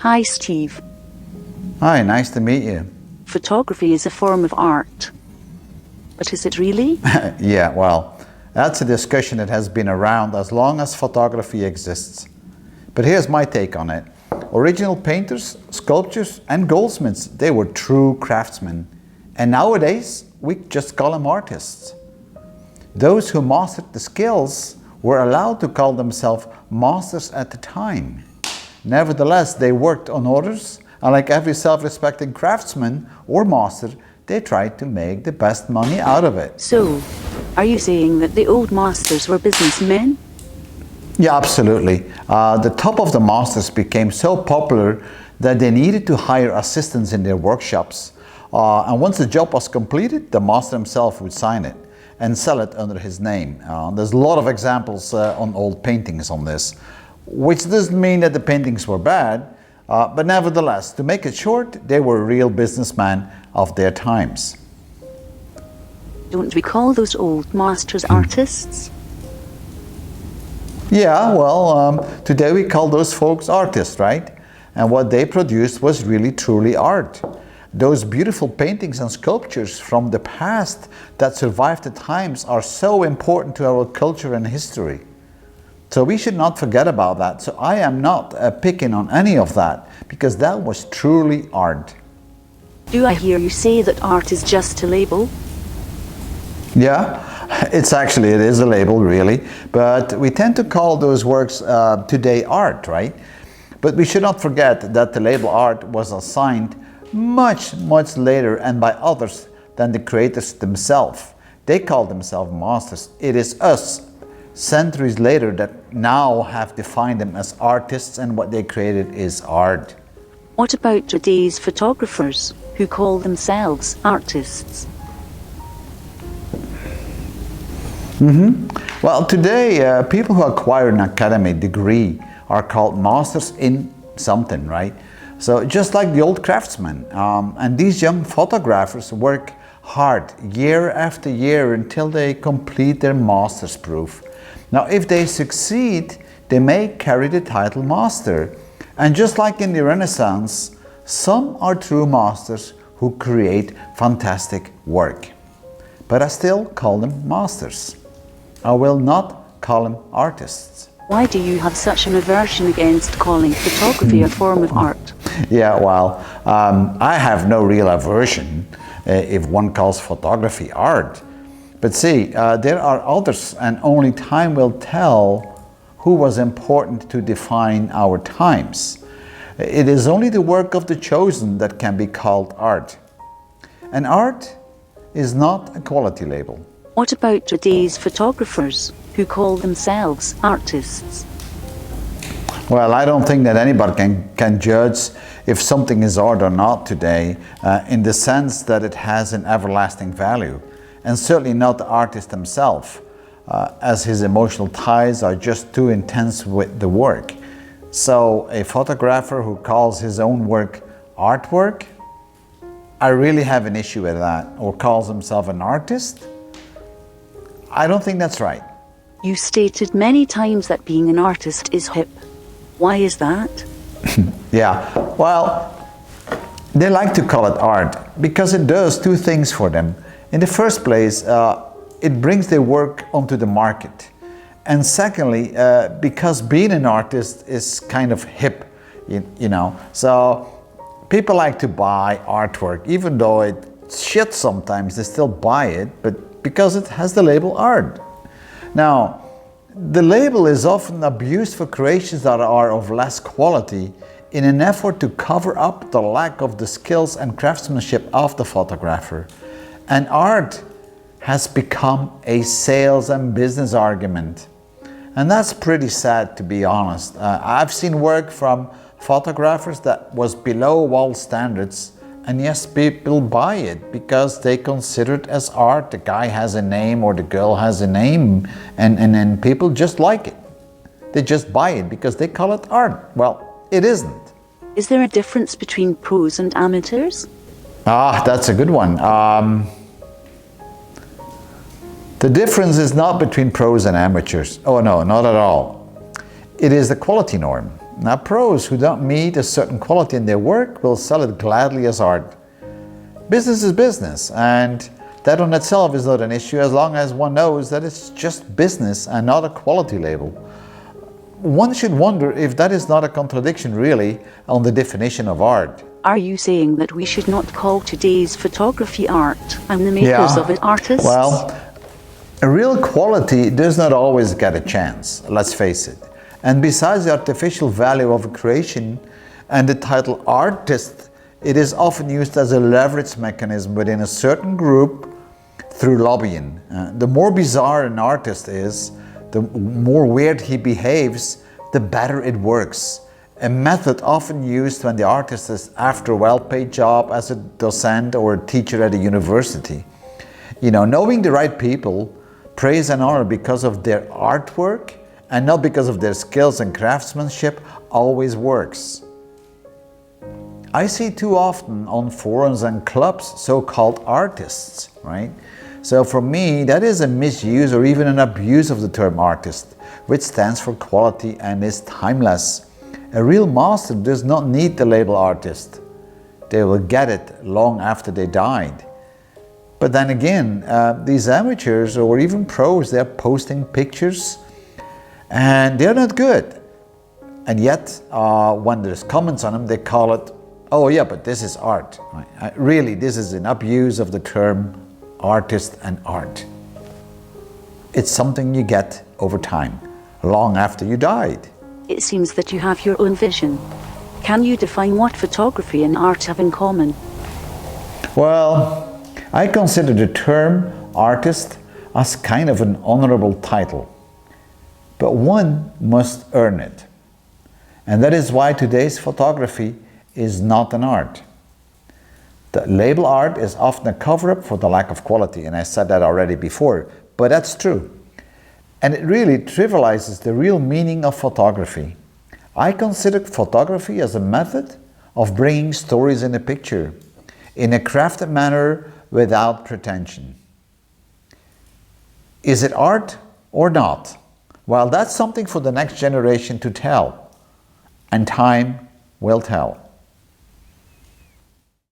Hi, Steve. Hi, nice to meet you. Photography is a form of art. But is it really? Yeah, well, that's a discussion that has been around as long as photography exists. But here's my take on it. Original painters, sculptors, and goldsmiths, they were true craftsmen. And nowadays, we just call them artists. Those who mastered the skills were allowed to call themselves masters at the time. Nevertheless, they worked on orders, and like every self-respecting craftsman or master, they tried to make the best money out of it. So, are you saying that the old masters were businessmen? Yeah, absolutely. The top of the masters became so popular that they needed to hire assistants in their workshops. And once the job was completed, the master himself would sign it and sell it under his name. There's a lot of examples on old paintings on this, which doesn't mean that the paintings were bad, but nevertheless, to make it short, they were real businessmen of their times. Don't we call those old masters artists? Yeah, well, today we call those folks artists, right? And what they produced was really truly art. Those beautiful paintings and sculptures from the past that survived the times are so important to our culture and history. So we should not forget about that. So I am not picking on any of that, because that was truly art. Do I hear you say that art is just a label? Yeah, it is a label really, but we tend to call those works today art, right? But we should not forget that the label art was assigned much later and by others than the creators themselves. They called themselves masters. It is us, centuries later, that now have defined them as artists, and what they created is art. What about today's photographers who call themselves artists? Well, today, people who acquire an academic degree are called masters in something, right? So just like the old craftsmen, and these young photographers work hard year after year until they complete their master's proof. Now, if they succeed, they may carry the title master. And just like in the Renaissance, some are true masters who create fantastic work. But I still call them masters. I will not call them artists. Why do you have such an aversion against calling photography a form of art? Yeah, well, I have no real aversion if one calls photography art. But see, there are others, and only time will tell who was important to define our times. It is only the work of the chosen that can be called art. And art is not a quality label. What about today's photographers who call themselves artists? Well, I don't think that anybody can judge if something is art or not today, in the sense that it has an everlasting value, and certainly not the artist himself, as his emotional ties are just too intense with the work. So a photographer who calls his own work artwork, I really have an issue with that. Or calls himself an artist, I don't think that's right. You stated many times that being an artist is hip. Why is that? Yeah, well, they like to call it art because it does two things for them. In the first place, it brings their work onto the market. And secondly, because being an artist is kind of hip, you know. So people like to buy artwork, even though it's shit sometimes, they still buy it, but because it has the label art. Now, the label is often abused for creations that are of less quality in an effort to cover up the lack of the skills and craftsmanship of the photographer. And art has become a sales and business argument. And that's pretty sad, to be honest. I've seen work from photographers that was below world standards, and yes, people buy it because they consider it as art. The guy has a name or the girl has a name, and people just like it. They just buy it because they call it art. Well, it isn't. Is there a difference between pros and amateurs? That's a good one. The difference is not between pros and amateurs. Oh no, not at all. It is the quality norm. Now, pros who don't meet a certain quality in their work will sell it gladly as art. Business is business, and that on itself is not an issue as long as one knows that it's just business and not a quality label. One should wonder if that is not a contradiction really on the definition of art. Are you saying that we should not call today's photography art and the makers of it artists? Well, a real quality does not always get a chance, let's face it. And besides the artificial value of a creation and the title artist, it is often used as a leverage mechanism within a certain group through lobbying. The more bizarre an artist is, the more weird he behaves, the better it works. A method often used when the artist is after a well-paid job as a docent or a teacher at a university. Knowing the right people, praise and honor because of their artwork and not because of their skills and craftsmanship always works. I see too often on forums and clubs so-called artists, right? So for me, that is a misuse or even an abuse of the term artist, which stands for quality and is timeless. A real master does not need the label artist. They will get it long after they died. But then again, these amateurs or even pros, they're posting pictures and they're not good. And yet, when there's comments on them, they call it, oh yeah, but this is art. Really, this is an abuse of the term artist and art. It's something you get over time, long after you died. It seems that you have your own vision. Can you define what photography and art have in common? Well, I consider the term artist as kind of an honorable title, but one must earn it. And that is why today's photography is not an art. The label art is often a cover-up for the lack of quality, and I said that already before, but that's true. And it really trivializes the real meaning of photography. I consider photography as a method of bringing stories in a picture, in a crafted manner without pretension. Is it art or not? Well, that's something for the next generation to tell, and time will tell.